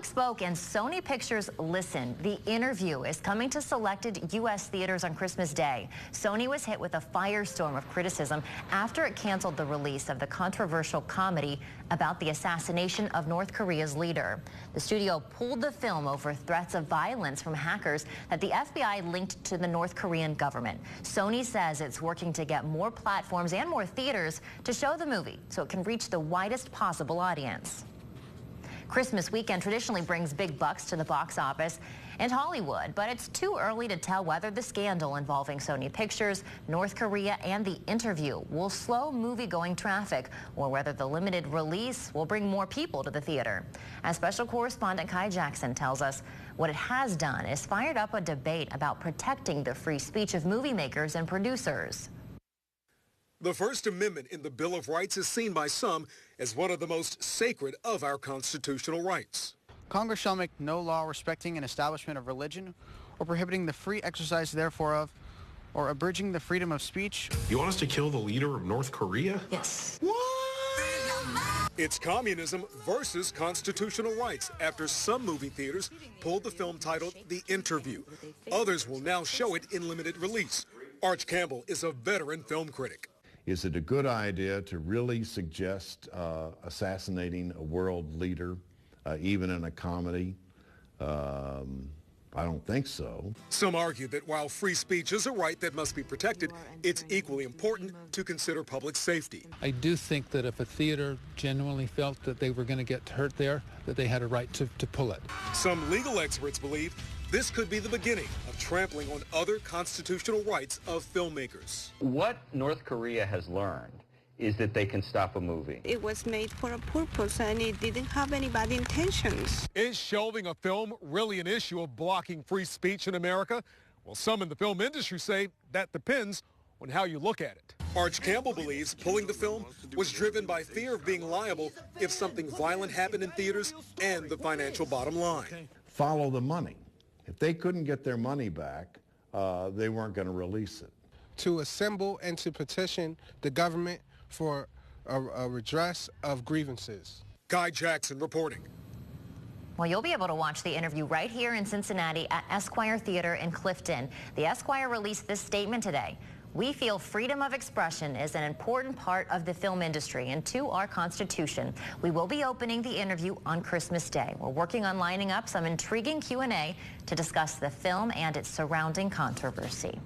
public spoke and Sony Pictures listened. The Interview is coming to selected U.S. theaters on Christmas Day. Sony was hit with a firestorm of criticism after it canceled the release of the controversial comedy about the assassination of North Korea's leader. The studio pulled the film over threats of violence from hackers that the FBI linked to the North Korean government. Sony says it's working to get more platforms and more theaters to show the movie so it can reach the widest possible audience. Christmas weekend traditionally brings big bucks to the box office and Hollywood, but it's too early to tell whether the scandal involving Sony Pictures, North Korea, and The Interview will slow movie-going traffic or whether the limited release will bring more people to the theater. As special correspondent Kai Jackson tells us, what it has done is fired up a debate about protecting the free speech of movie makers and producers. The First Amendment in the Bill of Rights is seen by some as one of the most sacred of our constitutional rights. Congress shall make no law respecting an establishment of religion or prohibiting the free exercise therefore of or abridging the freedom of speech. You want us to kill the leader of North Korea? Yes. What? It's communism versus constitutional rights after some movie theaters pulled the film titled The Interview. Others will now show it in limited release. Arch Campbell is a veteran film critic. Is it a good idea to really suggest assassinating a world leader, even in a comedy? I don't think so. Some argue that while free speech is a right that must be protected, it's equally important to consider public safety. I do think that if a theater genuinely felt that they were going to get hurt there, that they had a right to pull it. Some legal experts believe this could be the beginning of trampling on other constitutional rights of filmmakers. What North Korea has learned is that they can stop a movie. It was made for a purpose and it didn't have any bad intentions. Is shelving a film really an issue of blocking free speech in America? Well, some in the film industry say that depends on how you look at it. Arch Campbell believes pulling the film was driven by fear of being liable if something violent happened in theaters and the financial bottom line. Follow the money. If they couldn't get their money back, they weren't going to release it. To assemble and to petition the government for a redress of grievances. Kai Jackson reporting. Well, you'll be able to watch The Interview right here in Cincinnati at Esquire Theater in Clifton. The Esquire released this statement today. We feel freedom of expression is an important part of the film industry and to our Constitution. We will be opening The Interview on Christmas Day. We're working on lining up some intriguing Q&A to discuss the film and its surrounding controversy.